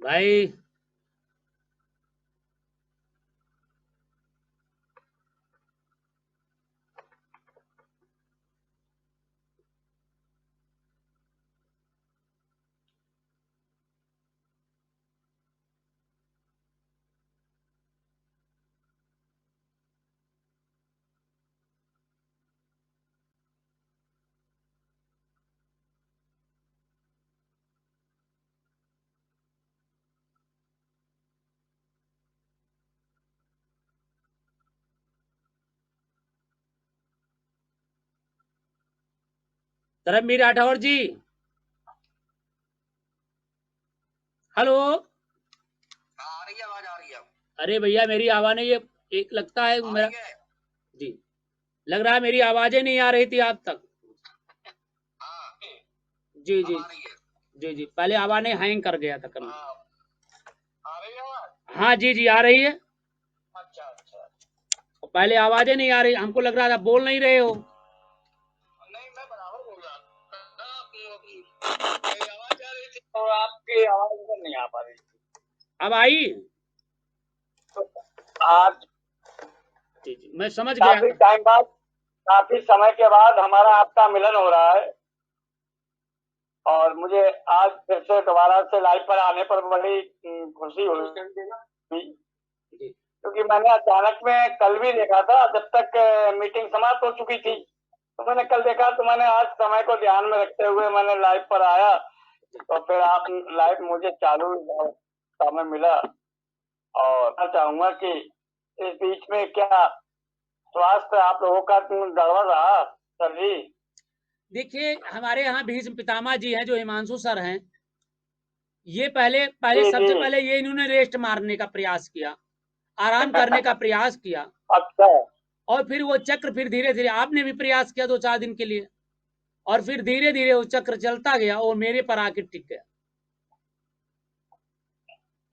भाई धर्मवीर राठौर जी, हेलो। आ रही है, आवाज आ रही है। अरे भैया मेरी आवाज नहीं, ये एक लगता है मेरा जी, लग रहा है मेरी आवाजें नहीं आ रही थी आप तक। जी जी जी जी, पहले आवाज नहीं हैंग कर गया था कभी। आ रही है आवाज? हाँ जी जी, आ रही है। अच्छा अच्छा। पहले आवाजें नहीं आ रही, हमको लग रहा था बोल नहीं रहे हो। नहीं, मैं बराबर बोल रहा था। मेरी आवाज आ रही थी तो आपकी आवाज इधर नहीं आ पा रही थी। अब आई? तो आज जी जी, मैं समझ गया। काफी टाइम बाद, काफी समय के बाद हमारा आपका मिलन हो रहा है, और मुझे आज फिर से दोबारा से लाइव पर आने पर बड़ी खुशी हुई, क्योंकि मैंने अचानक में कल भी देखा था, जब तक मीटिंग समाप्त हो चुकी थी, तो मैंने कल देखा, तो मैंने आज समय को ध्यान में रखते हुए मैंने लाइव पर आया, तो फिर आप लाइव मुझे चालू समय मिला। और मैं चाहूंगा कि इस बीच में क्या स्वास्थ्य आप लोगों का गड़बड़ रहा सर जी? देखिए, हमारे यहाँ भीष्म पितामह जी हैं जो हिमांशु सर हैं, ये पहले पहले जी सबसे जी। पहले ये इन्होंने रेस्ट मारने का प्रयास किया, आराम करने का प्रयास किया, अच्छा। और फिर वो चक्र फिर धीरे धीरे आपने भी प्रयास किया 2-4 दिन के लिए, और फिर धीरे धीरे वो चक्र चलता गया और मेरे पर आके टिक गया।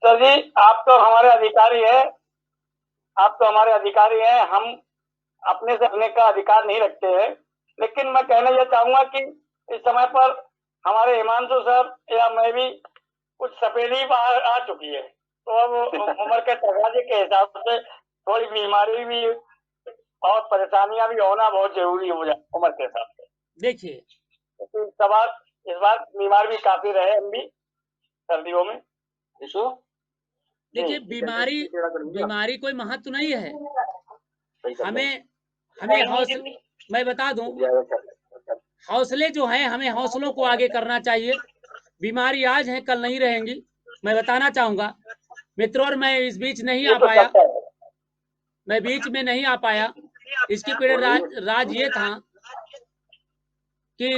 सर जी, आप तो हमारे अधिकारी हैं, आप तो हमारे अधिकारी हैं, हम अपने से अपने का अधिकार नहीं रखते हैं, लेकिन मैं कहना यह चाहूंगा कि इस समय पर हमारे हिमांशु सर या मैं भी कुछ सफेदी आ चुकी है, तो अब उम्र के तकाजे के हिसाब से थोड़ी बीमारी भी और परेशानियां भी होना बहुत जरूरी हो जाए उम्र के हिसाब से। देखिए, क्योंकि इस बार बीमार भी काफी रहे हम भी सर्दियों में। देखिए बीमारी बीमारी कोई महत्व नहीं है। हमें हमें हौसले, मैं बता दूं, हौसले जो हैं, हमें हौसलों को आगे करना चाहिए। बीमारी आज है, कल नहीं रहेंगी। मैं बताना चाहूंगा मित्रों, और मैं इस बीच नहीं ये आ तो पाया, सत्य है। मैं बीच में नहीं आ पाया। इसके पीछे राज ये था कि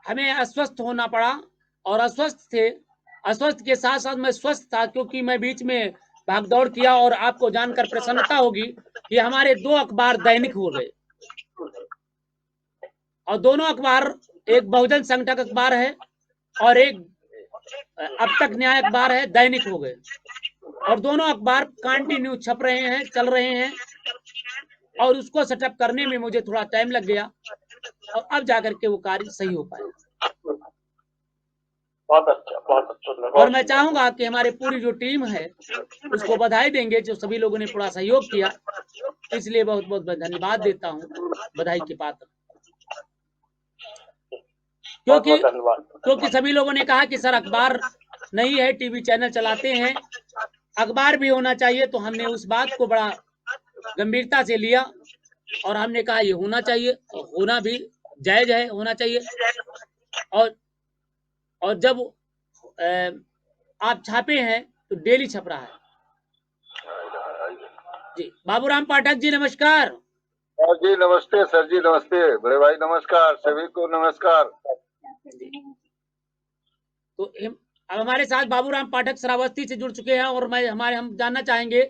हमें अस्वस्थ होना पड़ा, और अस्वस्थ के साथ साथ मैं स्वस्थ था, क्योंकि मैं बीच में भागदौड़ किया। और आपको जानकर प्रसन्नता होगी कि हमारे 2 अखबार दैनिक हो गए, और दोनों अखबार, एक बहुजन संगठक अखबार है और एक अब तक न्याय अखबार है, दैनिक हो गए। और दोनों अखबार कंटिन्यू छप रहे हैं, चल रहे हैं, और उसको सेटअप करने में मुझे थोड़ा टाइम लग गया, और अब जाकर के वो कार्य सही हो पाया। बहुत अच्छा, बहुत अच्छा। और मैं चाहूंगा कि हमारी पूरी जो टीम है उसको बधाई देंगे, जो सभी लोगों ने पूरा सहयोग किया, इसलिए बहुत बहुत धन्यवाद देता हूं, बधाई के पात्र। बहुत क्योंकि बहुत धन्यवाद। क्योंकि सभी लोगों ने कहा कि सर अखबार नहीं है, टीवी चैनल चलाते हैं, अखबार भी होना चाहिए। तो हमने उस बात को बड़ा गंभीरता से लिया, और हमने कहा ये होना चाहिए, और होना भी जायज है, होना चाहिए। और जब आप छापे हैं तो डेली छप रहा है। जी, बाबूराम पाठक जी नमस्कार। सर जी नमस्ते, सर जी नमस्ते, बड़े भाई नमस्कार, सभी को नमस्कार। तो अब हमारे साथ बाबूराम पाठक श्रावस्ती से जुड़ चुके हैं, और हम जानना चाहेंगे,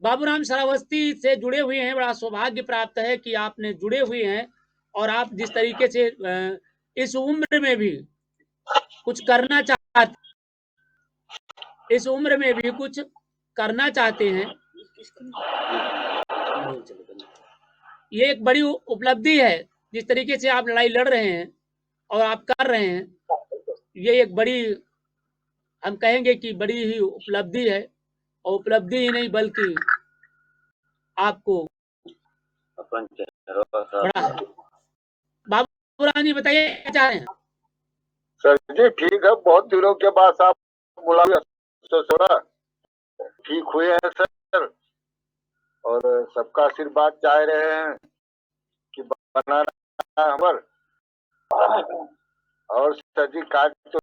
बाबूराम श्रावस्ती से जुड़े हुए हैं, बड़ा सौभाग्य प्राप्त है कि आपने जुड़े हुए हैं, और आप जिस तरीके से इस उम्र में भी कुछ करना चाहते, इस उम्र में भी कुछ करना चाहते हैं, ये एक बड़ी उपलब्धि है। जिस तरीके से आप लड़ाई लड़ रहे हैं और आप कर रहे हैं, ये एक बड़ी हम कहेंगे कि बड़ी ही उपलब्धि है, और उपलब्धि ही नहीं बल्कि आपको बड़ा है। बाबूराम जी बताइए क्या चाह रहे हैं? सर जी ठीक है, बहुत दिनों के बाद आप बुलाए तो थोड़ा ठीक हुए हैं सर, और सबका आशीर्वाद चाह रहे हैं कि बना रहा हमार। और सर जी काज तो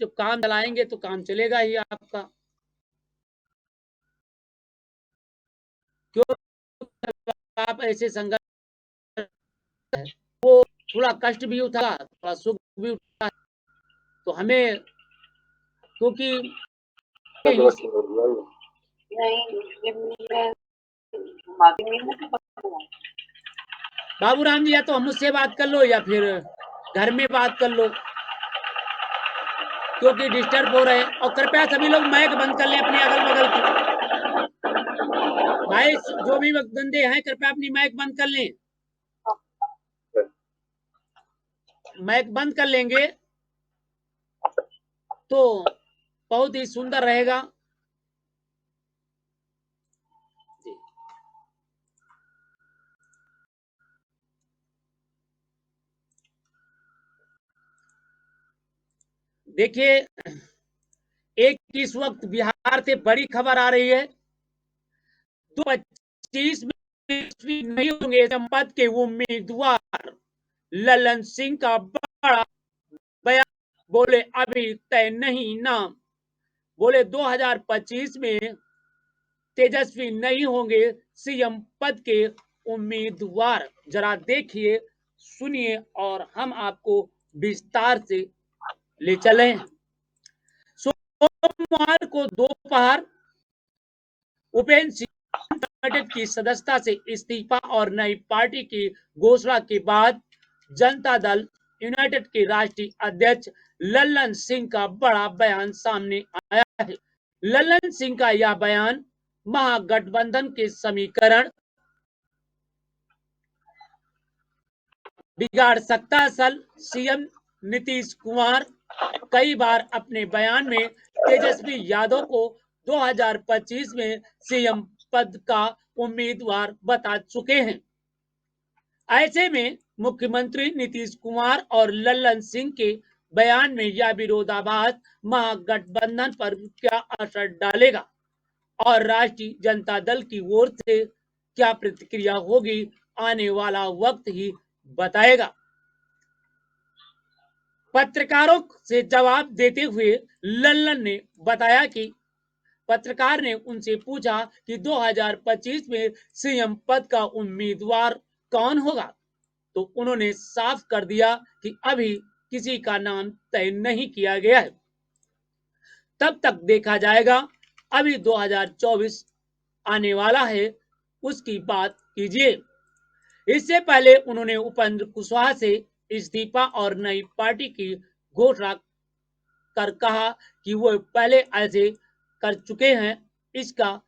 जब काम चलाएंगे तो काम चलेगा ही आपका। क्यों आप ऐसे संघर्ष, वो थोड़ा कष्ट भी उठा, थोड़ा सुख भी उठा, तो हमें क्योंकि बाबूराम जी या तो हम मुझसे बात कर लो या फिर घर में बात कर लो, क्योंकि डिस्टर्ब हो रहे हैं। और कृपया सभी लोग माइक बंद कर लें अपने अगल बगल की। भाई जो भी बंदे हैं कृपया अपनी माइक बंद कर लें। माइक बंद कर लेंगे तो बहुत ही सुंदर रहेगा। देखिए, एक इस वक्त बिहार से बड़ी खबर आ रही है। 2025 में नहीं होंगे संपद के उम्मीदवार, ललन सिंह का बड़ा बयान। बोले अभी तय नहीं नाम। बोले 2025 में तेजस्वी नहीं होंगे सीएम पद के उम्मीदवार। जरा देखिए, सुनिए और हम आपको विस्तार से ले चलें। सोमवार को दोपहर उपेंद्र सिंह की सदस्यता से इस्तीफा और नई पार्टी की घोषणा के बाद जनता दल यूनाइटेड के राष्ट्रीय अध्यक्ष लल्लन सिंह का बड़ा बयान सामने आया है। लल्लन सिंह का यह बयान महागठबंधन के समीकरण बिगाड़ सकता है। असल सीएम नीतीश कुमार कई बार अपने बयान में तेजस्वी यादव को 2025 में सीएम पद का उम्मीदवार बता चुके हैं। ऐसे में मुख्यमंत्री नीतीश कुमार और लल्लन सिंह के बयान में यह विरोधाभास महागठबंधन पर क्या असर डालेगा और राष्ट्रीय जनता दल की ओर से क्या प्रतिक्रिया होगी, आने वाला वक्त ही बताएगा। पत्रकारों से जवाब देते हुए लल्लन ने बताया कि पत्रकार ने उनसे पूछा कि 2025 में सीएम पद का उम्मीदवार कौन होगा, तो उन्होंने साफ कर दिया कि अभी किसी का नाम तय नहीं किया गया है, तब तक देखा जाएगा। अभी 2024 आने वाला है, उसकी बात कीजिए। इससे पहले उन्होंने उपेंद्र कुशवाहा से इस्तीफा और नई पार्टी की घोषणा कर कहा कि वो पहले ऐसे कर चुके हैं, इसका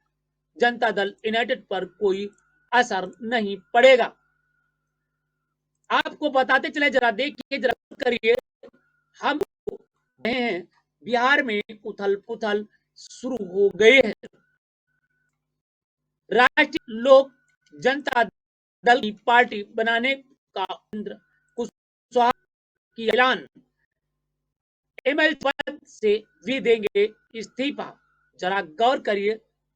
जनता दल यूनाइटेड पर कोई असर नहीं पड़ेगा। आपको बताते चले, जरा देखिए, जरा करिए, हम हैं बिहार में उथल पुथल शुरू हो गए हैं। राष्ट्रीय लोक जनता दल की पार्टी बनाने का कुशवाहा की ऐलान, एमएल पद से भी देंगे इस्तीफा। जरा गौर करिए,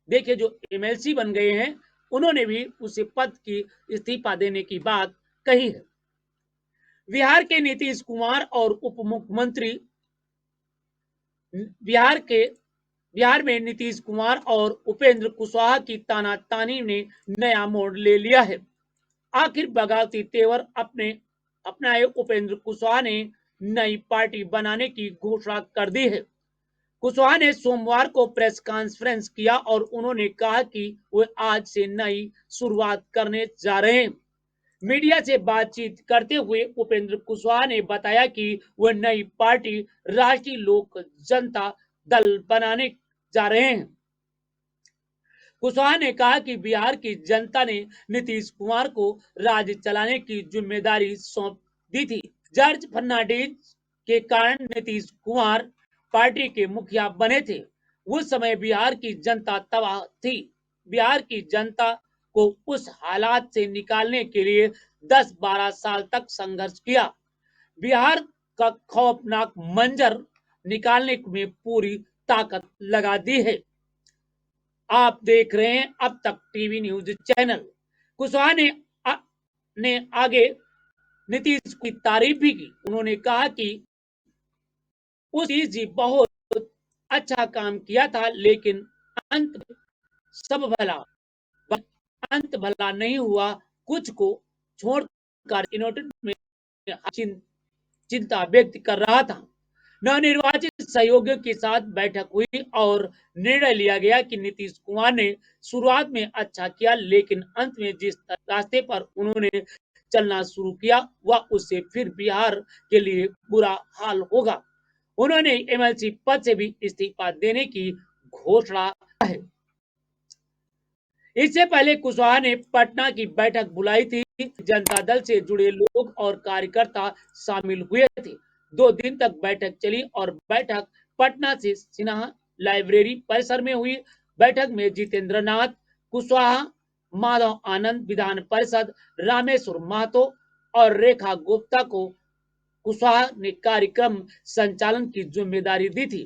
देखिए जो एमएलसी बन गए हैं उन्होंने भी उसे पद की इस्तीफा देने की बात कही है। बिहार के नीतीश कुमार और उप मुख्यमंत्री बिहार में नीतीश कुमार और उपेंद्र कुशवाहा की तानातानी ने नया मोड़ ले लिया है। आखिर बगावती तेवर अपनाए उपेंद्र कुशवाहा ने नई पार्टी बनाने की घोषणा कर दी है। कुशवाहा ने सोमवार को प्रेस कॉन्फ्रेंस किया और उन्होंने कहा कि वे आज से नई शुरुआत करने जा रहे हैं। मीडिया से बातचीत करते हुए उपेंद्र कुशवाहा ने बताया कि वह नई पार्टी राष्ट्रीय लोक जनता दल बनाने जा रहे हैं। कुशवाहा ने कहा कि बिहार की जनता ने नीतीश कुमार को राज्य चलाने की जिम्मेदारी सौंप दी थी। जॉर्ज फर्नांडिस के कारण नीतीश कुमार पार्टी के मुखिया बने थे। उस समय बिहार की जनता तबाह थी। बिहार की जनता को उस हालात से निकालने के लिए 10-12 साल तक संघर्ष किया। बिहार का खौफनाक मंजर निकालने में पूरी ताकत लगा दी है। आप देख रहे हैं अब तक टीवी न्यूज चैनल। कुशवाहा ने आगे नीतीश की तारीफ भी की। उन्होंने कहा कि उस जी बहुत अच्छा काम किया था, लेकिन अंत सब भला अंत भला नहीं हुआ। कुछ को छोड़कर यूनाइटेड में चिंता व्यक्त कर रहा था। नवनिर्वाचित सहयोगियों के साथ बैठक हुई और निर्णय लिया गया कि नीतीश कुमार ने शुरुआत में अच्छा किया, लेकिन अंत में जिस रास्ते पर उन्होंने चलना शुरू किया वह उससे फिर बिहार के लिए बुरा हाल होगा। उन्होंने एमएलसी पद से भी इस्तीफा देने की घोषणा है। इससे पहले कुशवाहा ने पटना की बैठक बुलाई थी। जनता दल से जुड़े लोग और कार्यकर्ता शामिल हुए थे। 2 दिन तक बैठक चली और बैठक पटना से सिन्हा लाइब्रेरी परिसर में हुई। बैठक में जितेंद्र नाथ कुशवाहा, माधव आनंद विधान परिषद, रामेश्वर महतो और रेखा गुप्ता को कुशवाहा ने कार्यक्रम संचालन की जिम्मेदारी दी थी।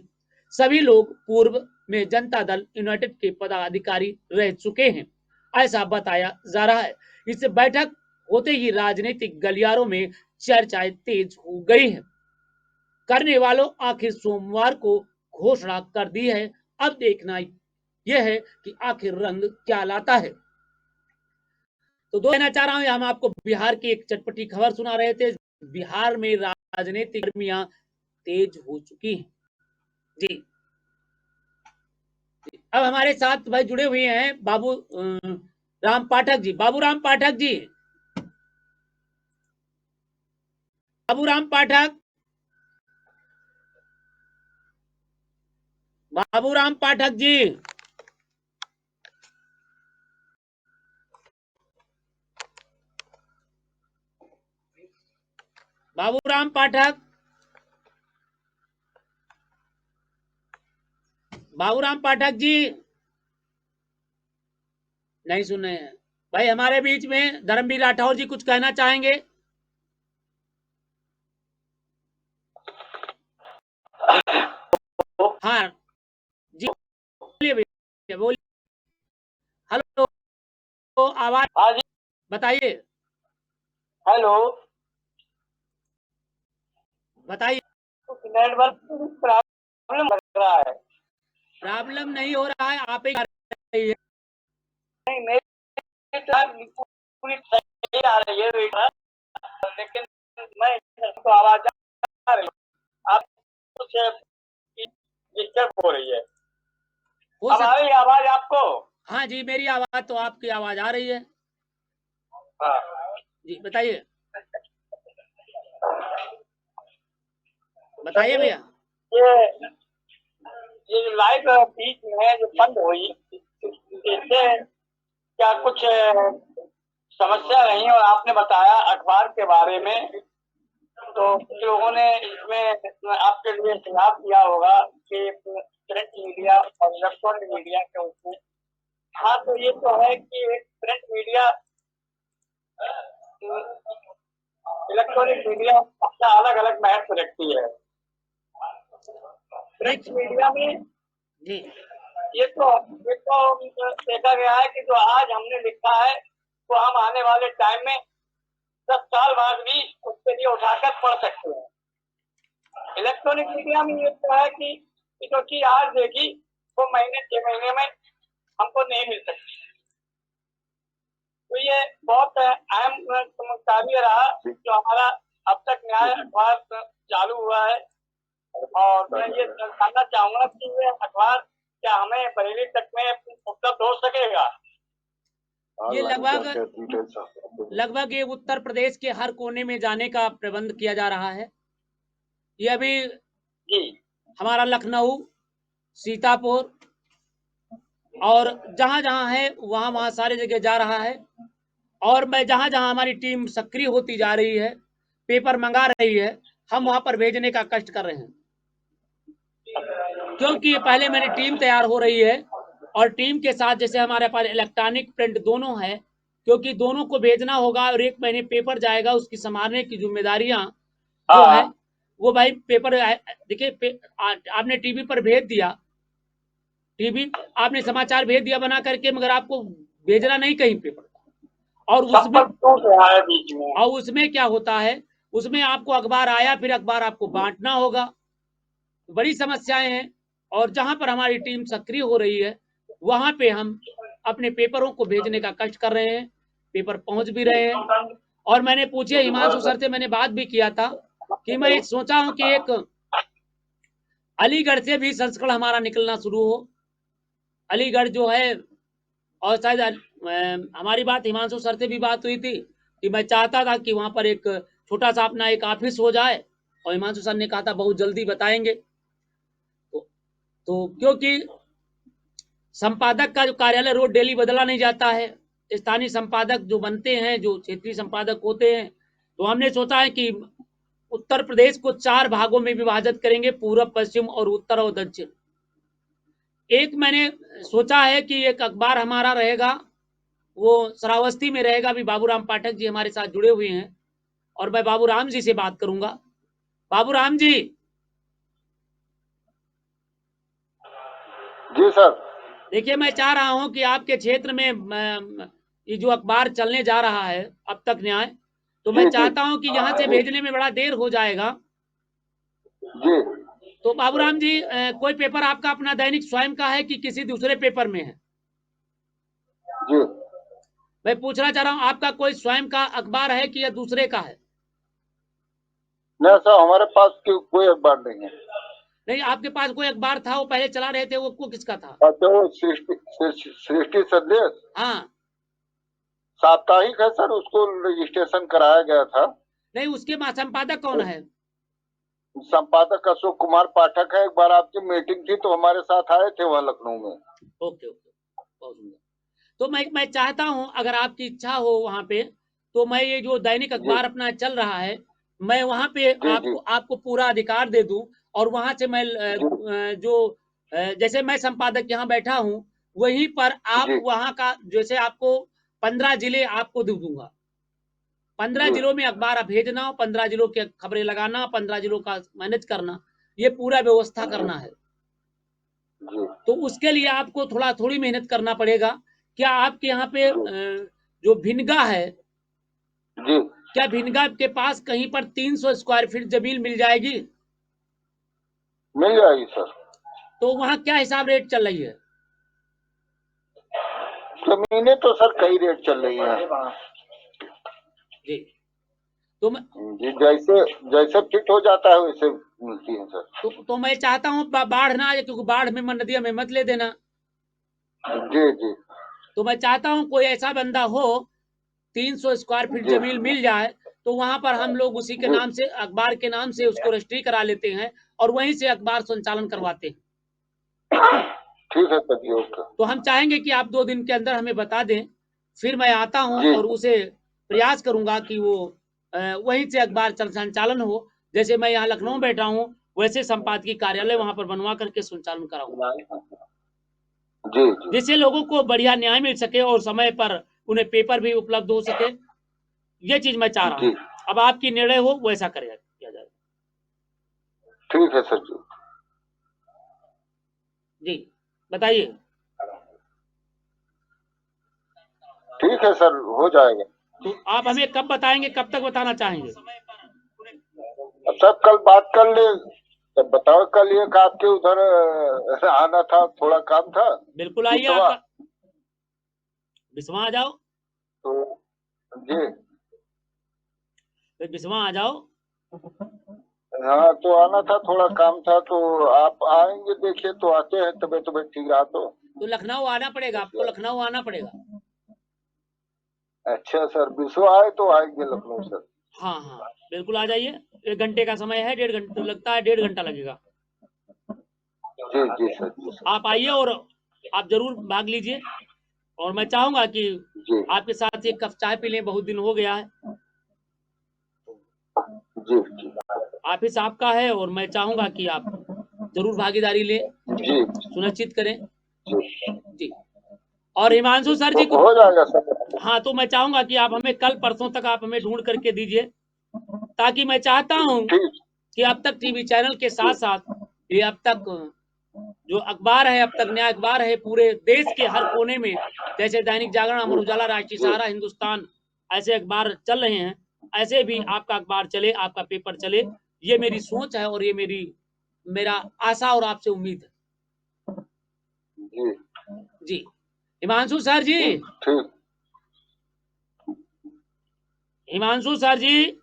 सभी लोग पूर्व में जनता दल यूनाइटेड के पदाधिकारी रह चुके हैं, ऐसा बताया जा रहा है। इस बैठक होते ही राजनीतिक गलियारों में चर्चाएं तेज हो गई हैं। करने वालों आखिर सोमवार को घोषणा कर दी है। अब देखना यह है कि आखिर रंग क्या लाता है। तो दो कहना चाह रहा हूं, हम आपको बिहार की एक चटपटी खबर सुना रहे थे। बिहार में राजनीतिक गर्मियां तेज हो चुकी हैं। जी, अब हमारे साथ भाई जुड़े हुए हैं बाबू राम पाठक जी। बाबू राम पाठक जी, बाबू राम पाठक, बाबू राम पाठक जी, बाबू राम पाठक, बाबू राम पाठक जी नहीं सुन रहे हैं। भाई हमारे बीच में धर्मवीर राठौर जी कुछ कहना चाहेंगे? हाँ जी, बोलिए भैया, बोलिए। हेलो, आवाज हाँ जी, बताइए, हेलो। बताइए। नेटवर्क प्रॉब्लम लग रहा है। प्रॉब्लम नहीं हो रहा है, आप ही कर रही है। नहीं, मेरी पूरी सही आ रही है बेटा, लेकिन मैं तो आवाज आ रही है। आप कुछ डिस्टर्ब हो रही है। हो अब आ सकता, रही है आवाज आपको? हाँ जी, मेरी आवाज तो आपकी आवाज आ रही है। हाँ जी बताइए, बताइए चलिए, भैया। ये ये जो लाइव बीच में जो बंद हुई, इससे क्या कुछ समस्या नहीं? और आपने बताया अखबार के बारे में, तो कुछ लोगों ने इसमें आपके लिए सुझाव दिया होगा कि प्रिंट मीडिया और इलेक्ट्रॉनिक मीडिया के उसमें। हाँ, तो ये तो है कि एक प्रिंट मीडिया इलेक्ट्रॉनिक मीडिया अपना अलग अलग महत्व रखती है। प्रिंट मीडिया में जी ये तो देखा गया है कि जो आज हमने लिखा है तो हम आने वाले टाइम में 10 साल बाद भी उसके लिए उठाकर पढ़ सकते हैं। इलेक्ट्रॉनिक मीडिया में ये तो है कि जो चीज आज देखी वो महीने 6 महीने में हमको नहीं मिल सकती। तो ये बहुत अहम कार्य रहा जो हमारा अब तक न्याय अखबार चालू हुआ है। और मैं ये जानना चाहूंगा कि ये अखबार क्या हमें बरेली तक में उपलब्ध हो सकेगा? ये लगभग ये उत्तर प्रदेश के हर कोने में जाने का प्रबंध किया जा रहा है। ये अभी जी, हमारा लखनऊ, सीतापुर और जहां जहां है वहां वहां सारी जगह जा रहा है। और मैं जहां जहां हमारी टीम सक्रिय होती जा रही है, पेपर मंगा रही है, हम वहां पर भेजने का कष्ट कर रहे हैं, क्योंकि पहले मैंने टीम तैयार हो रही है और टीम के साथ जैसे हमारे पास इलेक्ट्रॉनिक प्रिंट दोनों है, क्योंकि दोनों को भेजना होगा और 1 महीने पेपर जाएगा, उसकी संभालने की जिम्मेदारियां जो है वो भाई पेपर देखिए आपने टीवी पर भेज दिया, टीवी आपने समाचार भेज दिया बना करके, मगर आपको भेजना नहीं कहीं पेपर, और उसमें क्या होता है, उसमें आपको अखबार आया, फिर अखबार आपको बांटना होगा, बड़ी समस्याएं हैं। और जहां पर हमारी टीम सक्रिय हो रही है वहां पे हम अपने पेपरों को भेजने का कष्ट कर रहे हैं, पेपर पहुंच भी रहे हैं। और मैंने पूछे हिमांशु सर से, मैंने बात भी किया था कि मैं सोचा हूं कि एक अलीगढ़ से भी संस्करण हमारा निकलना शुरू हो। अलीगढ़ जो है, और शायद हमारी बात हिमांशु सर से भी बात हुई थी कि मैं चाहता था कि वहां पर एक छोटा सा अपना एक ऑफिस हो जाए, और हिमांशु सर ने कहा था बहुत जल्दी बताएंगे। तो क्योंकि संपादक का जो कार्यालय रोज डेली बदला नहीं जाता है, स्थानीय संपादक जो बनते हैं, जो क्षेत्रीय संपादक होते हैं, तो हमने सोचा है कि उत्तर प्रदेश को 4 भागों में विभाजित करेंगे, पूर्व, पश्चिम और उत्तर और दक्षिण। एक मैंने सोचा है कि एक अखबार हमारा रहेगा, वो श्रावस्ती में रहेगा। अभी बाबूराम पाठक जी हमारे साथ जुड़े हुए हैं और मैं बाबूराम जी से बात करूंगा। बाबूराम जी। जी सर। देखिए, मैं चाह रहा हूं कि आपके क्षेत्र में ये जो अखबार चलने जा रहा है अब तक न्याय, तो मैं चाहता हूं कि यहाँ से भेजने में बड़ा देर हो जाएगा। जी। तो बाबूराम जी, कोई पेपर आपका अपना दैनिक स्वयं का है कि किसी दूसरे पेपर में है? जी। मैं पूछना चाह रहा हूँ, आपका कोई स्वयं का अखबार है कि या दूसरे का है? नहीं सर, हमारे पास कोई अखबार नहीं है। नहीं, आपके पास कोई अखबार था, वो पहले चला रहे थे, वो किसका था? अच्छा, वो सृष्टि संदेश हाँ। साप्ताहिक है सर, उसको रजिस्ट्रेशन कराया गया था। नहीं, उसके संपादक कौन है? संपादक अशोक कुमार पाठक है। एक बार आपकी मीटिंग थी तो हमारे साथ आए थे वहाँ लखनऊ में। ओके ओके, बहुत सुंदर। तो मैं चाहता हूं, अगर आपकी इच्छा हो वहां पे, तो मैं ये जो दैनिक अखबार अपना चल रहा है, मैं वहां पे आपको पूरा अधिकार दे दूं, और वहां से मैं जैसे मैं संपादक यहाँ बैठा हूं, वहीं पर आप वहां का जैसे आपको 15 जिले आपको दे दूंगा। 15 जिलों में अखबार आप भेजना, 15 जिलों की खबरें लगाना, 15 जिलों का मैनेज करना, ये पूरा व्यवस्था करना है। तो उसके लिए आपको थोड़ी मेहनत करना पड़ेगा। क्या आपके यहाँ पे जो भिनगा है, क्या भिनगा के पास कहीं पर 300 स्क्वायर फीट जमीन मिल जाएगी? मिल जाएगी सर। तो वहाँ क्या हिसाब रेट चल रही है? जमीनें तो सर कई रेट चल रही है जी। तो जी, जैसे फिट हो जाता है वैसे मिलती है सर। तो मैं चाहता हूँ बाढ़ ना आए, क्योंकि बाढ़ में नदिया में मत ले देना। जी जी। तो मैं चाहता हूँ कोई ऐसा बंदा हो, 300 स्क्वायर फीट जमीन मिल जाए, तो वहां पर हम लोग उसी के नाम से, अखबार के नाम से उसको रजिस्ट्री करा लेते हैं और वहीं से अखबार संचालन करवाते हैं। ठीक है सर जी, ओके। तो हम चाहेंगे कि आप 2 दिन के अंदर हमें बता दें, फिर मैं आता हूं और उसे प्रयास करूंगा कि वो वहीं से अखबार संचालन हो। जैसे मैं यहाँ लखनऊ बैठा हूँ, वैसे संपादकीय कार्यालय वहां पर बनवा करके संचालन कराऊंगा, जी। जिससे लोगों को बढ़िया न्याय मिल सके और समय पर उन्हें पेपर भी उपलब्ध हो सके। ये चीज मैं चाह रहा हूँ। अब आपकी निर्णय हो वैसा किया जाए। ठीक है सर जी। जी बताइए। ठीक है सर, हो जाएगा। तो आप हमें कब बताएंगे, कब तक बताना चाहेंगे? अच्छा, कल बात कर ले। तब बताओ, कल एक आपके उधर आना था, थोड़ा काम था। बिल्कुल आइए, आपका बिस्वा आ जाओ। तो जी, बिस्वा आ जाओ। हाँ तो आना था, थोड़ा काम था, तो आप आएंगे देखिए तो आते हैं, तबीयत ठीक रहा तो लखनऊ आना पड़ेगा आपको, लखनऊ आना पड़ेगा। अच्छा सर, विश्व आए तो आएंगे लखनऊ सर। हाँ हाँ बिल्कुल आ जाइए। 1 घंटे का समय है, 1.5 घंटा लगता है, 1.5 घंटा लगेगा। जी जी सर जी। आप आइए और आप जरूर भाग लीजिए, और मैं चाहूंगा कि आपके साथ एक कप चाय पी लें, बहुत दिन हो गया है। जी जी। ऑफिस आपका है और मैं चाहूंगा कि आप जरूर भागीदारी लें, जी सुनिश्चित करें जी जी। और हिमांशु सर जी को हो जाएगा सर। हाँ, तो मैं चाहूंगा कि आप हमें कल परसों तक आप हमें ढूंढ करके दीजिए, ताकि मैं चाहता हूं ठीक कि अब तक टीवी चैनल के साथ साथ ये अब तक जो अखबार है, अब तक नया अखबार है, पूरे देश के हर कोने में, जैसे दैनिक जागरण, अमर उजाला, राष्ट्रीय सहारा, हिंदुस्तान, ऐसे अखबार चल रहे हैं, ऐसे भी आपका अखबार चले, आपका पेपर चले, ये मेरी सोच है और ये मेरा आशा और आपसे उम्मीद है जी जी। हिमांशु सर जी, ठीक हिमांशु सर जी,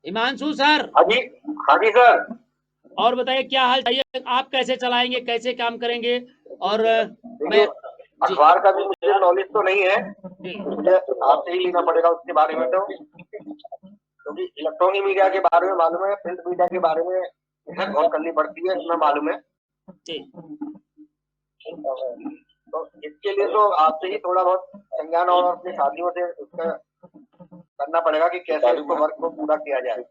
हिमांशु सर, हाँ जी सर। और बताइए क्या हाल चाहिए, आप कैसे चलाएंगे, कैसे काम करेंगे? और देखिए, मैं जी अखबार का भी मुझे नॉलेज तो नहीं है, जी मुझे आपसे ही लेना पड़ेगा उसके बारे में, तो क्योंकि इलेक्ट्रॉनिक मीडिया के बारे में मालूम है, प्रिंट मीडिया के बारे में मेहनत बहुत करनी पड़ती है, इसमें मालूम है। जी तो इसके लिए तो आपसे ही थोड़ा बहुत संज्ञान और अपने साथियों से उसका करना पड़ेगा कि कैसे इसको वर्क को पूरा किया जाए।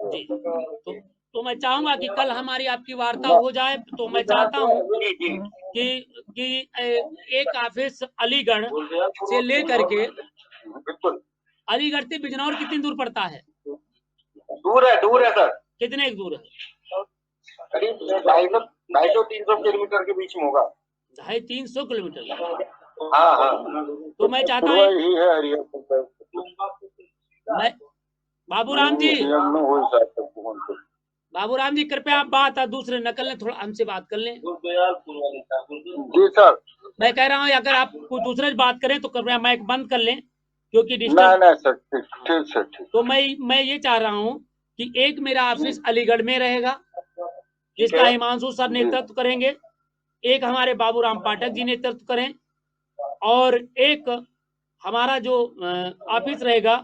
जी। तो मैं चाहूंगा कि कल हमारी आपकी वार्ता हो जाए, तो मैं चाहता हूं जी जी कि एक ऑफिस अलीगढ़ से लेकर के, बिल्कुल। अलीगढ़ से बिजनौर कितनी दूर पड़ता है? दूर है सर, कितने दूर है? करीब 250-300 किलोमीटर के बीच में होगा। 250-300 किलोमीटर। हाँ हाँ, तो मैं चाहता हूँ ही है हरियर मैं बाबूराम जी, बाबूराम जी, कृपया आप बात दूसरे न कर लें, थोड़ा हमसे बात कर लें। जी सर। मैं कह रहा हूँ अगर आप कोई दूसरे से बात करें तो कृपया माइक बंद कर लें, क्योंकि नहीं डिस्टर्ब। नहीं सर, ठीक सर, ठीक। तो मैं ये चाह रहा हूँ कि एक मेरा ऑफिस अलीगढ़ में रहेगा, जिसका हिमांशु सर नेतृत्व करेंगे, एक हमारे बाबूराम पाठक जी नेतृत्व करें, और एक हमारा जो ऑफिस रहेगा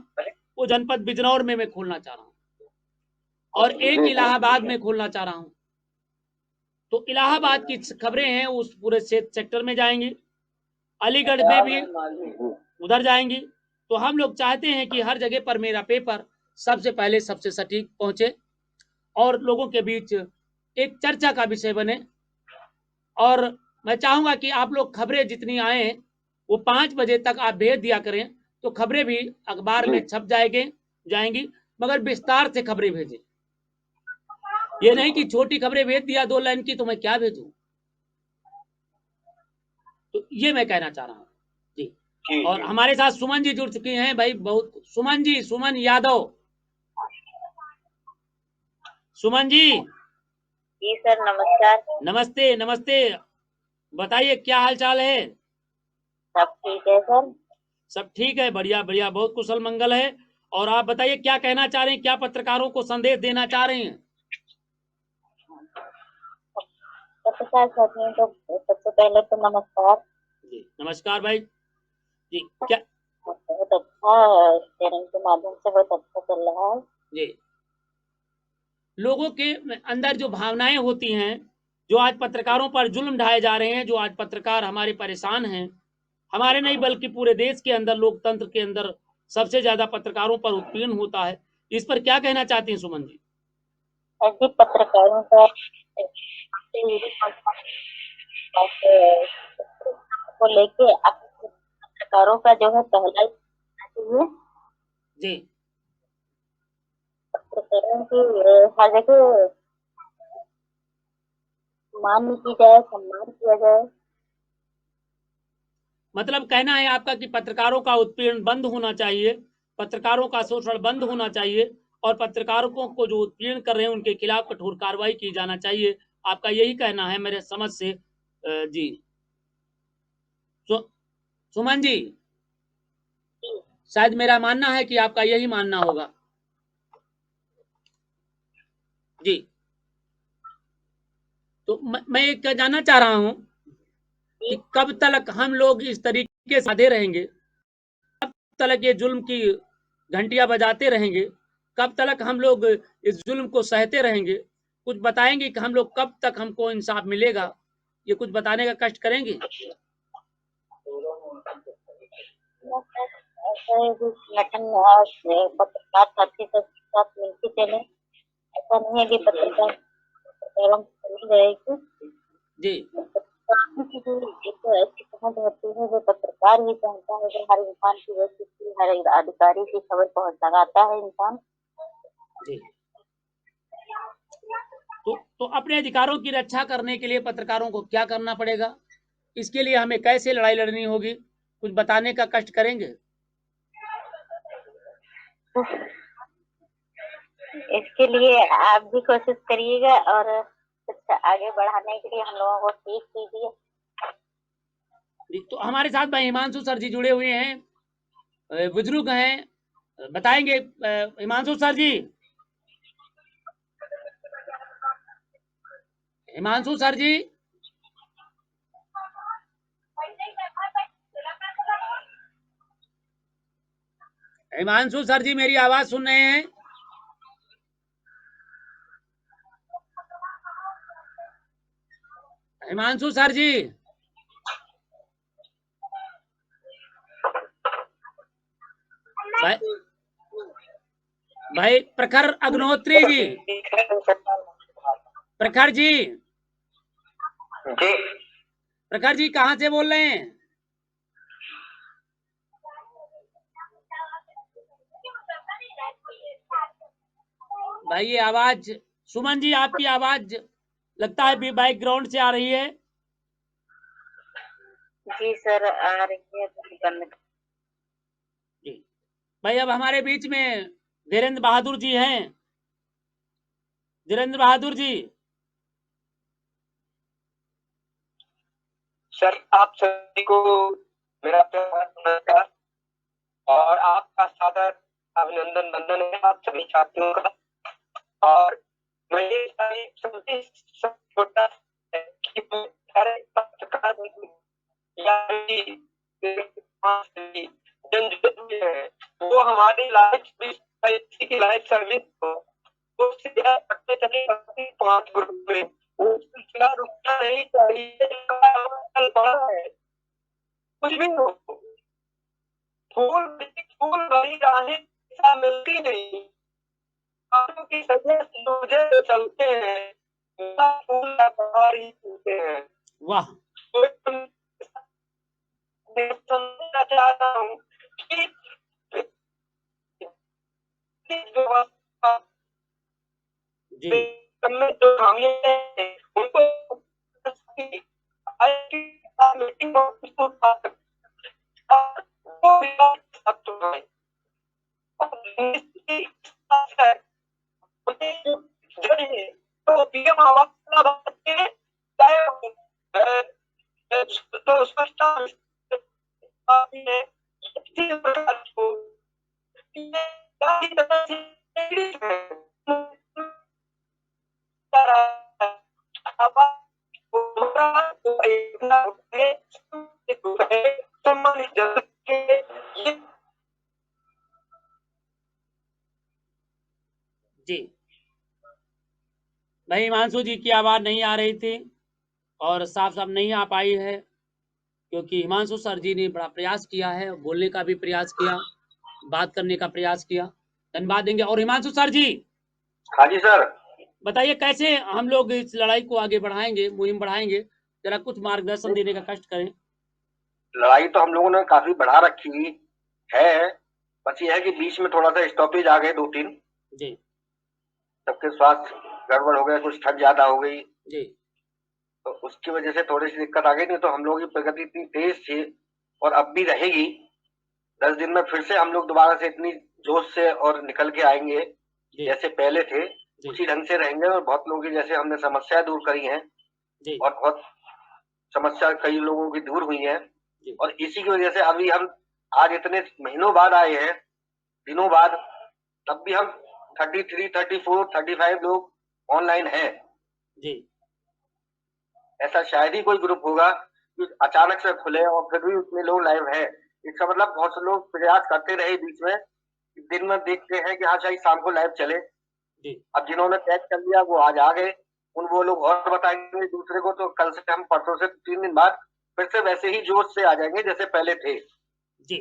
वो जनपद बिजनौर में मैं खोलना चाह रहा हूँ, और एक इलाहाबाद में खोलना चाह रहा हूँ। तो इलाहाबाद की खबरें हैं उस पूरे सेक्टर में जाएंगी, अलीगढ़ में भी उधर जाएंगी। तो हम लोग चाहते हैं कि हर जगह पर मेरा पेपर सबसे पहले सबसे सटीक पहुंचे और लोगों के बीच एक चर्चा का विषय बने। और मैं चाहूंगा कि आप लोग खबरें जितनी आए वो 5 बजे तक आप भेज दिया करें, तो खबरें भी अखबार में छप जाएंगी, मगर विस्तार से खबरें भेजें। ये नहीं कि छोटी खबरें भेज दिया 2 लाइन की तो मैं क्या भेजूं। तो ये मैं कहना चाह रहा हूँ जी। और हमारे साथ सुमन जी जुड़ चुकी हैं भाई, बहुत। सुमन जी, सुमन यादव, सुमन जी। जी सर, नमस्कार। नमस्ते नमस्ते, बताइए क्या हाल चाल है? सब ठीक है सर। सब ठीक है, बढ़िया बढ़िया, बहुत कुशल मंगल है। और आप बताइए क्या कहना चाह रहे हैं, क्या पत्रकारों को संदेश देना चाह रहे हैं? पत्रकार साथियों को सबसे पहले तो नमस्कार जी नमस्कार भाई जी। क्या बहुत अच्छा चैनल के माध्यम से बहुत अच्छा चल रहा है जी। लोगों के अंदर जो भावनाएं होती हैं, जो आज पत्रकारों पर जुल्म ढाए जा रहे हैं, जो आज पत्रकार हमारे परेशान हैं, हमारे नहीं बल्कि पूरे देश के अंदर, लोकतंत्र के अंदर सबसे ज्यादा पत्रकारों पर उत्पीड़न होता है, इस पर क्या कहना चाहती हैं सुमन जी? ऐसे पत्रकारों का को लेके पत्रकारों का जो है पहला चाहिए, जी पत्रकारों की हर जगह मान की जाए, सम्मान किया जाए। मतलब कहना है आपका कि पत्रकारों का उत्पीड़न बंद होना चाहिए, पत्रकारों का शोषण बंद होना चाहिए, और पत्रकारों को जो उत्पीड़न कर रहे हैं उनके खिलाफ कठोर कार्रवाई की जाना चाहिए, आपका यही कहना है मेरे समझ से। जी सुमन जी, शायद मेरा मानना है कि आपका यही मानना होगा जी। तो मैं एक जानना चाह रहा हूं कि कब तक हम लोग इस तरीके से साधे रहेंगे, कब तक ये जुल्म की घंटियां बजाते रहेंगे, कब तक हम लोग इस जुल्म को सहते रहेंगे? कुछ बताएंगे कि हम लोग कब तक हमको इंसाफ मिलेगा, ये कुछ बताने का कष्ट करेंगे? ऐसा है कि संगठन और पत्रकार साथी सबके साथ मिलकर चले। ऐसा नहीं है कि पत्रकारों को चली रहेगी। जी पत्रकारों की जो एक ऐसी पहुंच होती है जो पत्रकार ही चाहता है कि हर इंसान की वैसी हर अधिकारी की खबर पहुंच लगाता है इंसान। जी तो अपने अधिकारों की रक्षा करने के लिए पत्रकारों को क्या करना पड़ेगा, इसके लिए हमें कैसे लड़ाई लड़नी होगी, कुछ बताने का कष्ट करेंगे? इसके लिए आप भी कोशिश करिएगा और कुछ आगे बढ़ाने के लिए हम लोगों को सीख कीजिए। तो हमारे साथ भाई हिमांशु सर जी जुड़े हुए हैं, बुजुर्ग हैं, बताएंगे। हिमांशु सर जी, हिमांशु सर जी, हिमांशु सर जी मेरी आवाज सुन रहे हैं? हिमांशु सर जी, भाई भाई प्रखर अग्निहोत्री जी, प्रखर जी, जी प्रखर जी कहाँ से बोल रहे हैं? भाई ये आवाज, सुमन जी आपकी आवाज लगता है बैकग्राउंड से आ रही है। जी सर आ रही है जी भाई अब हमारे बीच में धीरेन्द्र बहादुर जी हैं। धीरेन्द्र बहादुर जी, सर, आप सभी को मेरा प्यार नमस्कार और आपका सादर अभिनंदन वंदन है आप सभी छात्रों का। और मैं ये सारी सभी सब छोटा है कि मैं सारे पत्रकार या जन है वो हमारी लाइफ की लाइफ सर्विस को वो शेयर करते चले 5 ग्रुप में। वो सिलसिला रुकना नहीं चाहिए, चल पड़ा है। कुछ भी हो, फूल भरी राहें ऐसा मिलती नहीं, कांटों की सजा मुझे चलते हैं, फूल का बहार ही फूलते हैं। वाह, तो मैं समझना चाहता हूँ कि व्यवस्था जी में जो खामियां हैं उनको मीटिंग वो तो पीएम आवास तो उसका जी भाई हिमांशु जी की आवाज नहीं आ रही थी और साफ साफ नहीं आ पाई है, क्योंकि हिमांशु सर जी ने बड़ा प्रयास किया है, बोलने का भी प्रयास किया, बात करने का प्रयास किया। धन्यवाद देंगे। और हिमांशु सर जी, हाँ जी सर, बताइए कैसे हम लोग इस लड़ाई को आगे बढ़ाएंगे, मुहिम बढ़ाएंगे, जरा कुछ मार्गदर्शन देने का कष्ट करें। लड़ाई तो हम लोगों ने काफी बढ़ा रखी है, बस ये है कि बीच में थोड़ा सा स्टॉपेज आ गए 2-3, जी सबके स्वास्थ्य गड़बड़ हो गया, कुछ थक ज्यादा हो गई, जी तो उसकी वजह से थोड़ी सी दिक्कत आ गई। नहीं तो हम लोगों की प्रगति इतनी तेज थी और अब भी रहेगी। 10 दिन में फिर से हम लोग दोबारा से इतनी जोश से और निकल के आएंगे जी जैसे पहले थे, जी उसी ढंग से रहेंगे। और बहुत लोगों की जैसे हमने समस्याएं दूर करी हैं जी और बहुत समस्या कई लोगों की दूर हुई है, जी और इसी की वजह से अभी हम आज इतने महीनों बाद आए हैं, दिनों बाद, तब भी हम 33, 34, 35 लोग ऑनलाइन हैं। जी ऐसा शायद ही कोई ग्रुप होगा कि अचानक से खुले और फिर भी उतने लोग लाइव हैं। इसका मतलब बहुत से लोग प्रयास करते रहे बीच में, दिन में देखते हैं कि हाँ शायद शाम को लाइव चले। जी अब जिन्होंने टैग कर लिया वो आज आ गए, वो लोग और बताएंगे दूसरे को, तो कल से हम परसों से 3 दिन बाद फिर से वैसे ही जोश से आ जाएंगे जैसे पहले थे। जी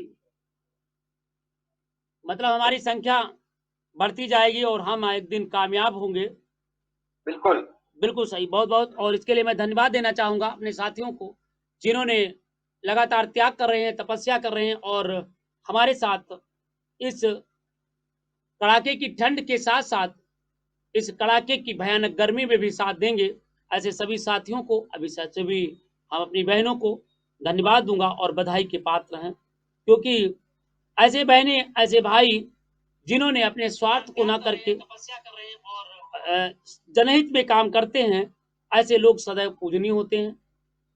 मतलब हमारी संख्या बढ़ती जाएगी और हम एक दिन कामयाब होंगे। बिल्कुल बिल्कुल सही, बहुत-बहुत। और इसके लिए मैं धन्यवाद देना चाहूँगा अपने साथियों को, जिन्होंने लगातार त्याग कर रहे हैं, तपस्या कर रहे हैं और हमारे साथ इस कड़ाके की ठंड के साथ-साथ इस कड़ाके की भयानक गर्मी में भी साथ देंगे। ऐसे सभी साथियों को, अभी सभी हम अपनी बहनों को धन्यवाद दूँगा और बधाई के पात्र हैं, क्योंकि ऐसे बहनें, ऐसे भाई जिन्होंने अपने स्वार्थ को ना करके जनहित में काम करते हैं, ऐसे लोग सदैव पूजनीय होते हैं।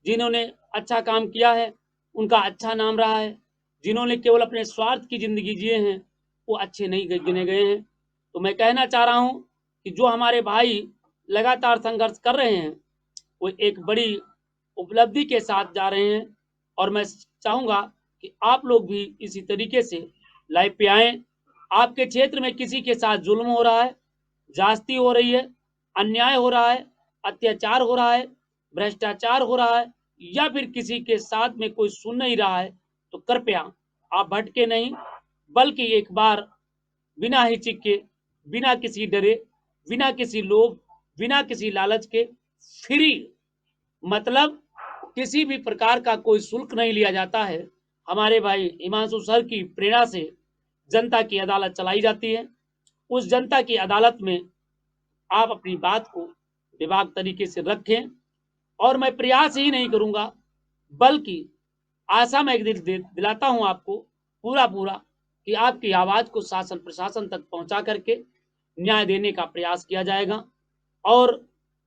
जिन्होंने अच्छा काम किया है, उनका अच्छा नाम रहा है। जिन्होंने केवल अपने स्वार्थ की ज़िंदगी जिए हैं, वो अच्छे नहीं गिने गए हैं। तो मैं कहना चाह रहा हूँ कि जो हमारे भाई लगातार संघर्ष कर रहे हैं, वो एक बड़ी उपलब्धि के साथ जा रहे हैं और मैं चाहूँगा कि आप लोग भी इसी तरीके से लाइव पे आएँ। आपके क्षेत्र में किसी के साथ ज़ुल्म हो रहा है, ज़्यादती हो रही है, अन्याय हो रहा है, अत्याचार हो रहा है, भ्रष्टाचार हो रहा है या फिर किसी के साथ में कोई सुन नहीं रहा है, तो कृपया आप भटके नहीं, बल्कि एक बार बिना हिचक, बिना किसी डरे, बिना किसी लोभ, बिना किसी लालच के फ्री, मतलब किसी भी प्रकार का कोई शुल्क नहीं लिया जाता है। हमारे भाई हिमांशु सर की प्रेरणा से जनता की अदालत चलाई जाती है। उस जनता की अदालत में आप अपनी बात को बेबाक तरीके से रखें और मैं प्रयास ही नहीं करूँगा, बल्कि आशा मैं दिलाता हूँ आपको पूरा कि आपकी आवाज़ को शासन प्रशासन तक पहुँचा करके न्याय देने का प्रयास किया जाएगा और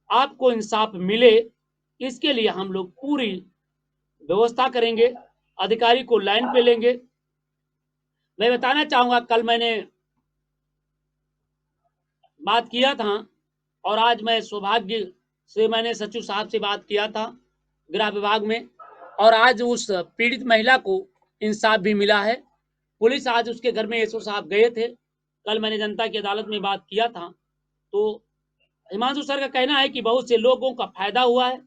आपको इंसाफ मिले, इसके लिए हम लोग पूरी व्यवस्था करेंगे, अधिकारी को लाइन पे लेंगे। मैं बताना चाहूँगा, कल मैंने बात किया था और आज मैं सौभाग्य से मैंने सचिव साहब से बात किया था गृह विभाग में और आज उस पीड़ित महिला को इंसाफ भी मिला है। पुलिस आज उसके घर में एसओ साहब गए थे। कल मैंने जनता की अदालत में बात किया था, तो हिमांशु सर का कहना है कि बहुत से लोगों का फायदा हुआ है।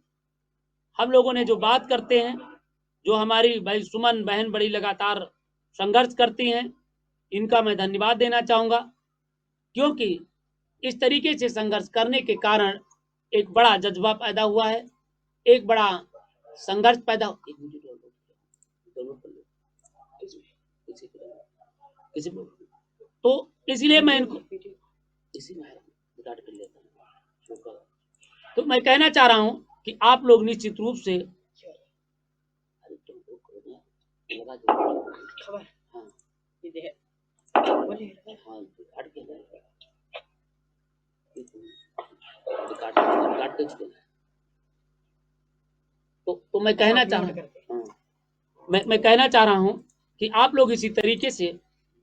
हम लोगों ने जो बात करते हैं, जो हमारी भाई सुमन बहन बड़ी लगातार संघर्ष करती हैं, इनका मैं धन्यवाद देना चाहूँगा, क्योंकि इस तरीके से संघर्ष करने के कारण एक बड़ा जज्बा पैदा हुआ है, एक बड़ा संघर्ष पैदा तो इसलिए मैं इनको इसी में रिकॉर्ड कर लेता हूँ। तो मैं कहना चाह रहा हूँ कि आप लोग निश्चित रूप से तो मैं कहना चाह रहा हूँ, मैं कहना चाह रहा हूँ कि आप लोग इसी तरीके से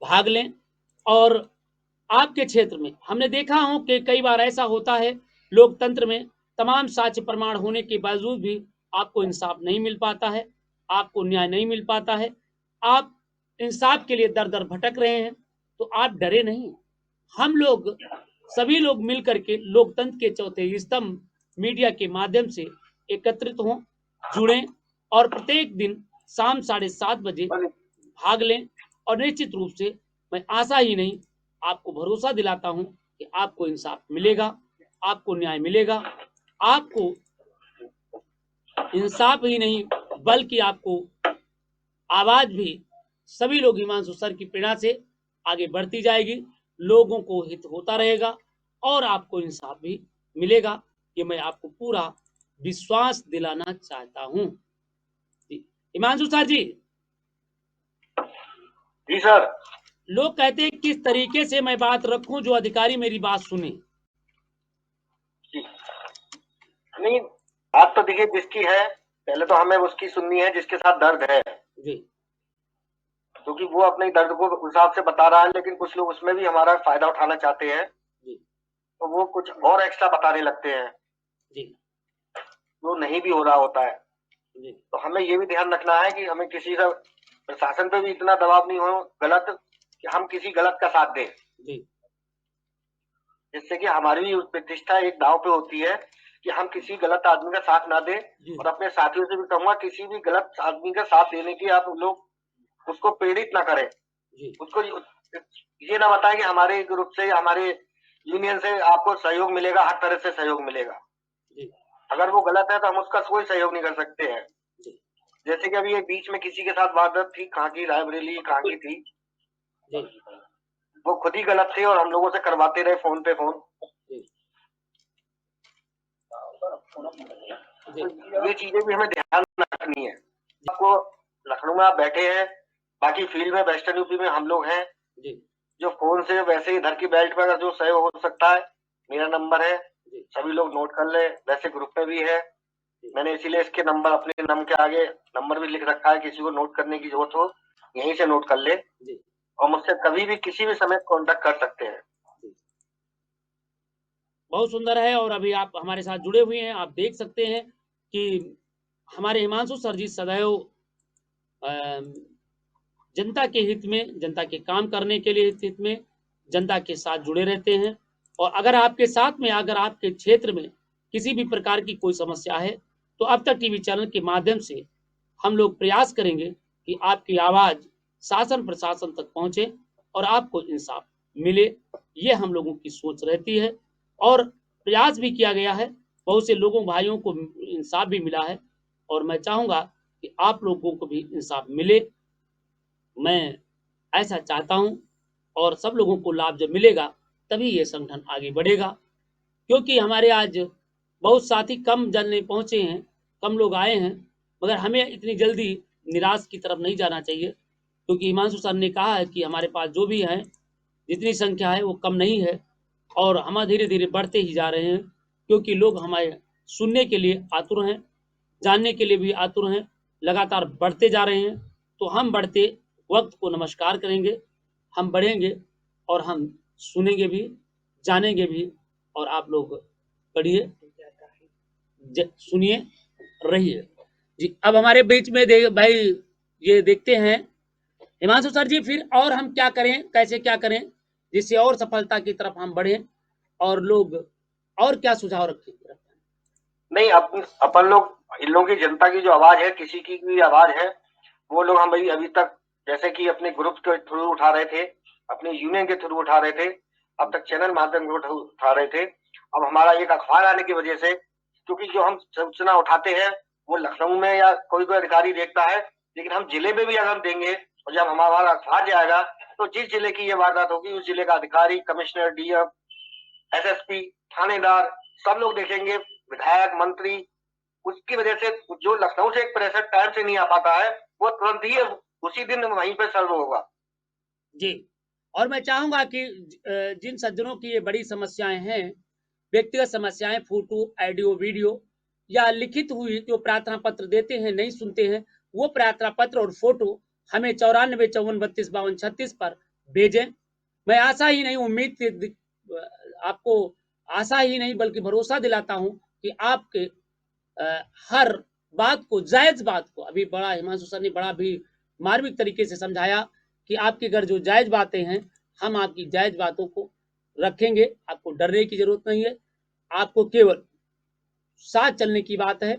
भाग लें और आपके क्षेत्र में हमने देखा हो कि कई बार ऐसा होता है, लोकतंत्र में तमाम साक्ष्य प्रमाण होने के बावजूद भी आपको इंसाफ नहीं मिल पाता है, आपको न्याय नहीं मिल पाता है, आप इंसाफ के लिए दर-दर भटक रहे हैं, तो आप डरे नहीं। हम लोग सभी लोग मिल करके लोकतंत्र के चौथे स्तंभ मीडिया के माध्यम से एकत्रित हों, जुड़ें और प्रत्येक दिन शाम 7:30 बजे भाग लें और निश्चित रूप से मैं आशा ही नहीं, आपको भरोसा दिलाता हूं कि आपको इंसाफ मिलेगा, आपको न्याय मिलेगा। आपको इंसाफ ही नहीं, बल्कि आपको आवाज भी सभी लोग हिमांशु सर की प्रेरणा से आगे बढ़ती जाएगी, लोगों को हित होता रहेगा और आपको इंसाफ भी मिलेगा। ये मैं आपको पूरा विश्वास दिलाना चाहता हूं। हिमांशु सर जी। जी सर। लोग कहते हैं किस तरीके से मैं बात रखूं जो अधिकारी मेरी बात सुने। नहीं, बात तो देखिए जिसकी है, पहले तो हमें उसकी सुननी है जिसके साथ दर्द है जी, क्योंकि वो अपने दर्द को उस हिसाब से बता रहा है, लेकिन कुछ लोग उसमें भी हमारा फायदा उठाना चाहते हैं जी, तो वो कुछ और एक्स्ट्रा बताने लगते हैं जी, जो नहीं भी हो रहा होता है। जी, तो हमें ये भी ध्यान रखना है कि हमें किसी का प्रशासन पे भी इतना दबाव नहीं हो गलत कि हम किसी गलत का साथ दें, जी, जिससे कि हमारी भी प्रतिष्ठा एक दांव पे होती है कि हम किसी गलत आदमी का साथ ना दें। जी, और अपने साथियों से भी कहूंगा, किसी भी गलत आदमी का साथ देने की आप लोग उसको प्रेरित ना करें, जी, उसको ये ना बताएं कि हमारे ग्रुप से, हमारे यूनियन से आपको सहयोग मिलेगा, हर तरह से सहयोग मिलेगा। अगर वो गलत है तो हम उसका कोई सहयोग नहीं कर सकते हैं। जैसे कि अभी एक बीच में किसी के साथ वारदात थी, कहाँ की, रायबरेली कहाँ की थी, वो खुद ही गलत थे और हम लोगों से करवाते रहे फोन पे फोन। ये चीजें भी हमें ध्यान रखनी है। आपको लखनऊ में आप बैठे हैं, बाकी फील्ड में वेस्टर्न यूपी में हम लोग हैं, जो फोन से वैसे इधर की बेल्ट पर अगर जो सहयोग हो सकता है, मेरा नंबर है, सभी लोग नोट कर ले, वैसे ग्रुप में भी है, मैंने इसीलिए इसके नंबर अपने नाम के आगे नंबर भी लिख रखा है, किसी को नोट करने की जरूरत हो यहीं से नोट कर ले और मुझसे कभी भी किसी भी समय कांटेक्ट कर सकते हैं। बहुत सुंदर है। और अभी आप हमारे साथ जुड़े हुए हैं, आप देख सकते हैं कि हमारे हिमांशु सर जी सदैव जनता के हित में, जनता के काम करने के लिए हित में जनता के साथ जुड़े रहते हैं। और अगर आपके साथ में, अगर आपके क्षेत्र में किसी भी प्रकार की कोई समस्या है तो अब तक टीवी चैनल के माध्यम से हम लोग प्रयास करेंगे कि आपकी आवाज़ शासन प्रशासन तक पहुंचे और आपको इंसाफ मिले। ये हम लोगों की सोच रहती है और प्रयास भी किया गया है, बहुत से लोगों भाइयों को इंसाफ भी मिला है और मैं चाहूँगा कि आप लोगों को भी इंसाफ मिले। मैं ऐसा चाहता हूँ और सब लोगों को लाभ जब मिलेगा तभी ये संगठन आगे बढ़ेगा, क्योंकि हमारे आज बहुत साथी कम जन पहुँचे हैं, कम लोग आए हैं, मगर हमें इतनी जल्दी निराश की तरफ नहीं जाना चाहिए, क्योंकि हिमांशु सर ने कहा है कि हमारे पास जो भी हैं, जितनी संख्या है वो कम नहीं है और हम धीरे धीरे बढ़ते ही जा रहे हैं, क्योंकि लोग हमारे सुनने के लिए आतुर हैं, जानने के लिए भी आतुर हैं, लगातार बढ़ते जा रहे हैं। तो हम बढ़ते वक्त को नमस्कार करेंगे, हम बढ़ेंगे और हम सुनेंगे भी, जानेंगे भी और आप लोग पढ़िए, सुनिए, रहिए जी। अब हमारे बीच में भाई ये देखते हैं हिमांशु सर जी, फिर और हम क्या करें, कैसे क्या करें जिससे और सफलता की तरफ हम बढ़े और लोग और क्या सुझाव रखें? नहीं, अपन लोग, इन लोगों की जनता की जो आवाज है, किसी की भी आवाज है, वो लोग हम अभी तक जैसे कि अपने ग्रुप के थ्रू उठा रहे थे, अपने यूनियन के थ्रू उठा रहे थे, अब तक चैनल माध्यम से उठा रहे थे। अब हमारा एक अखबार आने की वजह से, क्योंकि जो हम सूचना उठाते हैं वो लखनऊ में या कोई अधिकारी देखता है, लेकिन हम जिले में भी अगर हम देंगे और जब हमारा अखबार जाएगा तो जिस जिले की ये वारदात होगी उस जिले का अधिकारी, कमिश्नर, डीएम, एसएसपी, थानेदार सब लोग देखेंगे, विधायक, मंत्री। उसकी वजह से जो लखनऊ से एक प्रेशर टाइम से नहीं आ पाता है वो तुरंत ही उसी दिन वहीं पे सर्व होगा जी। और मैं चाहूंगा कि जिन सज्जनों की ये बड़ी समस्याएं हैं, व्यक्तिगत समस्याएं, फोटो, ऑडियो, वीडियो या लिखित हुई जो प्रार्थना पत्र देते हैं, नहीं सुनते हैं, वो प्रार्थना पत्र और फोटो हमें 9454325236 पर भेजें। मैं आशा ही नहीं, उम्मीद आपको आशा ही नहीं बल्कि भरोसा दिलाता हूं कि आपके हर बात को, जायज बात को, अभी बड़ा हिमांशु सर ने बड़ा भी मार्मिक तरीके से समझाया कि आपके अगर जो जायज बातें हैं, हम आपकी जायज बातों को रखेंगे, आपको डरने की जरूरत नहीं है, आपको केवल साथ चलने की बात है,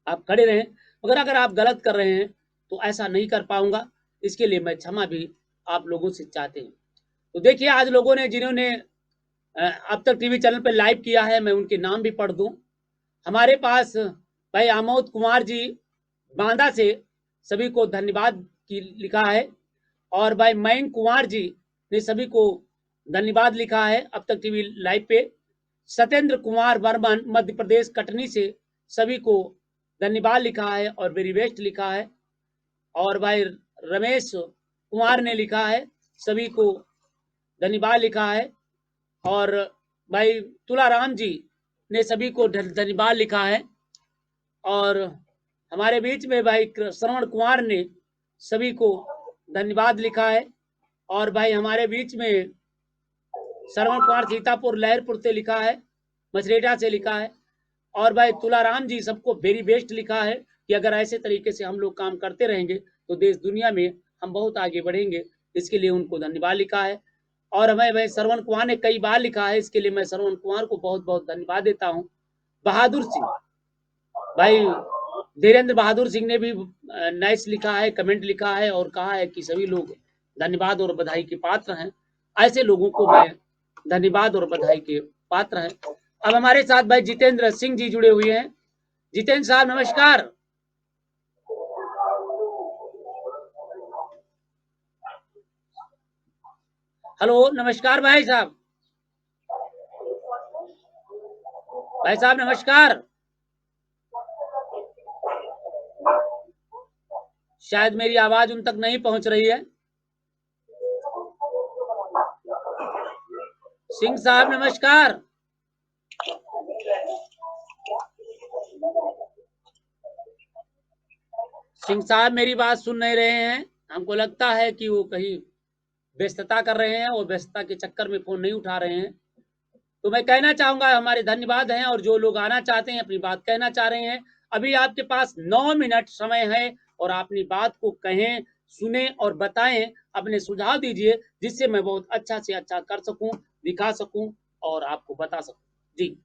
आप खड़े रहें। मगर अगर आप गलत कर रहे हैं तो ऐसा नहीं कर पाऊंगा, इसके लिए मैं क्षमा भी आप लोगों से चाहते हैं। तो देखिए, आज लोगों ने जिन्होंने अब तक टीवी चैनल पर लाइव किया है, मैं उनके नाम भी पढ़ दूं। हमारे पास भाई आमोद कुमार जी बांदा से, सभी को धन्यवाद की लिखा है। और भाई मयंक कुमार जी ने सभी को धन्यवाद लिखा है अब तक टीवी लाइव पे। सत्येंद्र कुमार वर्मन मध्य प्रदेश कटनी से सभी को धन्यवाद लिखा है और वेरी बेस्ट लिखा है। और भाई रमेश कुमार ने लिखा है, सभी को धन्यवाद लिखा है। और भाई तुलाराम जी ने सभी को धन्यवाद लिखा है। और हमारे बीच में भाई श्रवण कुमार ने सभी को धन्यवाद लिखा है। और भाई हमारे बीच में श्रवण कुमार सीतापुर लहरपुर से लिखा है, मछरेटा से लिखा है। और भाई तुलाराम जी सबको वेरी बेस्ट लिखा है कि अगर ऐसे तरीके से हम लोग काम करते रहेंगे तो देश दुनिया में हम बहुत आगे बढ़ेंगे, इसके लिए उनको धन्यवाद लिखा है। और हमें भाई श्रवण कुमार ने कई बार लिखा है, इसके लिए मैं श्रवण कुमार को बहुत बहुत धन्यवाद देता हूँ। बहादुर सिंह भाई, धीरेन्द्र बहादुर सिंह ने भी नाइस लिखा है, कमेंट लिखा है और कहा है कि सभी लोग धन्यवाद और बधाई के पात्र हैं। ऐसे लोगों को मैं धन्यवाद और बधाई के पात्र हैं। अब हमारे साथ भाई जितेंद्र सिंह जी जुड़े हुए हैं। जितेंद्र साहब नमस्कार। हेलो नमस्कार भाई साहब। भाई साहब नमस्कार। शायद मेरी आवाज उन तक नहीं पहुंच रही है। सिंह साहब नमस्कार। सिंह साहब मेरी बात सुन नहीं रहे हैं। हमको लगता है कि वो कहीं व्यस्तता कर रहे हैं और व्यस्तता के चक्कर में फोन नहीं उठा रहे हैं। तो मैं कहना चाहूंगा हमारे धन्यवाद हैं, और जो लोग आना चाहते हैं अपनी बात कहना चाह रहे हैं, अभी आपके पास 9 मिनट समय है और अपनी बात को कहें, सुने और बताएं, अपने सुझाव दीजिए जिससे मैं बहुत अच्छा से अच्छा कर सकूं, दिखा सकूं और आपको बता सकूं। जी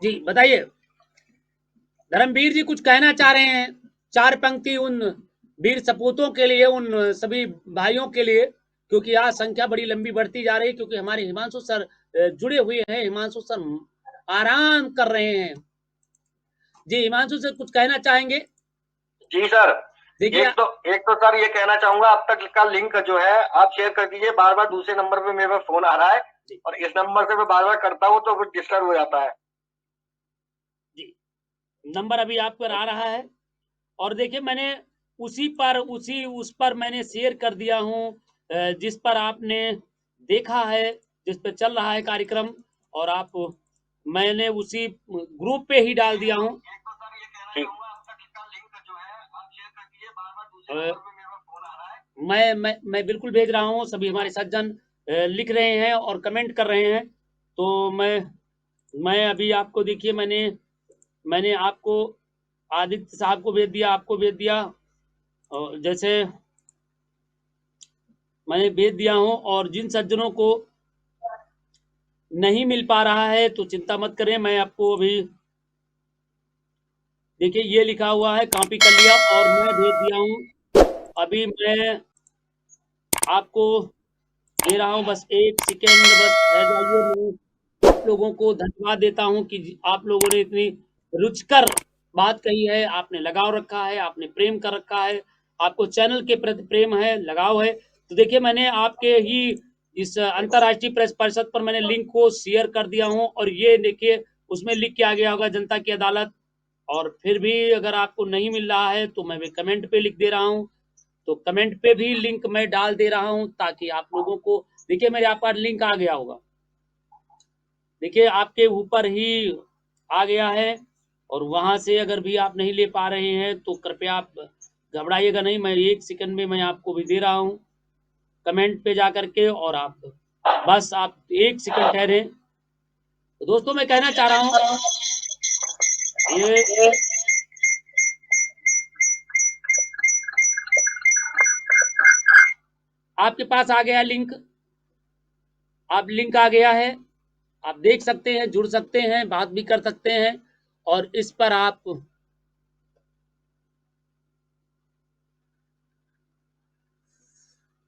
जी बताइए। धर्मवीर जी कुछ कहना चाह रहे हैं, 4 पंक्ति उन वीर सपूतों के लिए, उन सभी भाइयों के लिए, क्योंकि आज संख्या बड़ी लंबी बढ़ती जा रही है, क्योंकि हमारे हिमांशु सर जुड़े हुए हैं। हिमांशु सर आराम कर रहे हैं। जी हिमांशु सर कुछ कहना चाहेंगे? जी सर, देखिए एक तो सर ये कहना चाहूंगा, अब तक का लिंक जो है आप शेयर कर दीजिए। बार बार दूसरे नंबर पे मेरे पास फोन आ रहा है और इस नंबर से मैं बार बार करता हूँ तो फिर डिस्टर्ब हो जाता है। जी नंबर अभी आप पर आ रहा है, और देखिए मैंने उस पर मैंने शेयर कर दिया हूँ, जिस पर आपने देखा है, जिस पर चल रहा है कार्यक्रम, और आप मैंने उसी ग्रुप पे ही डाल दिया हूँ। मैं बिल्कुल भेज रहा हूँ। सभी हमारे सज्जन लिख रहे हैं और कमेंट कर रहे हैं। तो मैं अभी आपको देखिए, मैंने आपको आदित्य साहब को भेज दिया, आपको भेज दिया, और जैसे मैंने भेज दिया हूं। और जिन सज्जनों को नहीं मिल पा रहा है तो चिंता मत करें, मैं आपको अभी देखिए ये लिखा हुआ है, कॉपी कर लिया और मैं भेज दिया हूं। अभी मैं आपको दे रहा हूं, बस 1 सेकेंड बस रह जाइए। मैं आप लोगों को धन्यवाद देता हूं कि आप लोगों ने इतनी रुचिकर बात कही है, आपने लगाव रखा है, आपने प्रेम कर रखा है, आपको चैनल के प्रति प्रेम है, लगाव है। तो देखिए मैंने आपके ही इस अंतर्राष्ट्रीय प्रेस परिषद पर मैंने लिंक को शेयर कर दिया हूं, और ये देखिए उसमें लिख के आ गया होगा जनता की अदालत। और फिर भी अगर आपको नहीं मिल रहा है तो मैं भी कमेंट पे लिख दे रहा हूं, तो कमेंट पे भी लिंक मैं डाल दे रहा हूं, ताकि आप लोगों को देखिए मेरे आप पर लिंक आ गया होगा, देखिए आपके ऊपर ही आ गया है। और वहां से अगर भी आप नहीं ले पा रहे हैं तो कृपया आप घबराइएगा नहीं, मैं 1 सेकंड में मैं आपको भी दे रहा हूं कमेंट पे जा करके, और आप बस आप 1 सेकंड ठहरे। तो दोस्तों मैं कहना चाह रहा हूं, ये आपके पास आ गया लिंक, आप लिंक आ गया है, आप देख सकते हैं, जुड़ सकते हैं, बात भी कर सकते हैं, और इस पर आप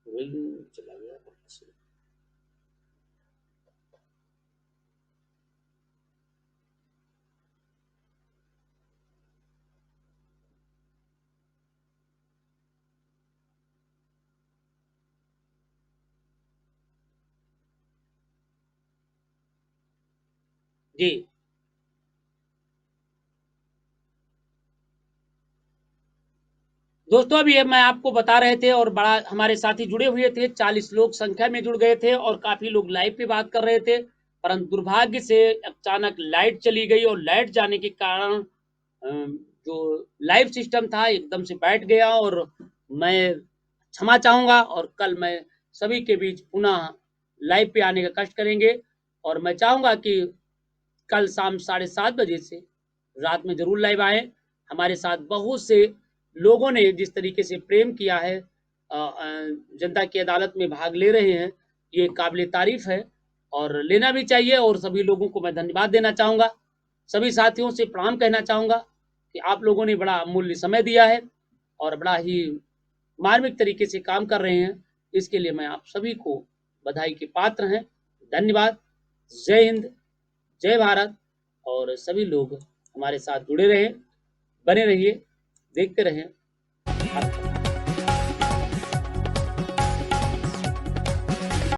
चला गया। जी दोस्तों अभी मैं आपको बता रहे थे, और बड़ा हमारे साथी जुड़े हुए थे, 40 लोग संख्या में जुड़ गए थे, और काफी लोग लाइव पे बात कर रहे थे, परंतु दुर्भाग्य से अचानक लाइट चली गई, और लाइट जाने के कारण जो लाइव सिस्टम था एकदम से बैठ गया। और मैं क्षमा चाहूंगा, और कल मैं सभी के बीच पुनः लाइव पे आने का कष्ट करेंगे। और मैं चाहूंगा कि कल शाम 7:30 बजे से रात में जरूर लाइव आए। हमारे साथ बहुत से लोगों ने जिस तरीके से प्रेम किया है, जनता की अदालत में भाग ले रहे हैं, ये काबिल तारीफ है और लेना भी चाहिए। और सभी लोगों को मैं धन्यवाद देना चाहूंगा, सभी साथियों से प्रणाम कहना चाहूंगा कि आप लोगों ने बड़ा अमूल्य समय दिया है और बड़ा ही मार्मिक तरीके से काम कर रहे हैं। इसके लिए मैं आप सभी को बधाई के पात्र हैं। धन्यवाद। जय हिंद, जय भारत। और सभी लोग हमारे साथ जुड़े रहें, बने रहिए, देखते रहें।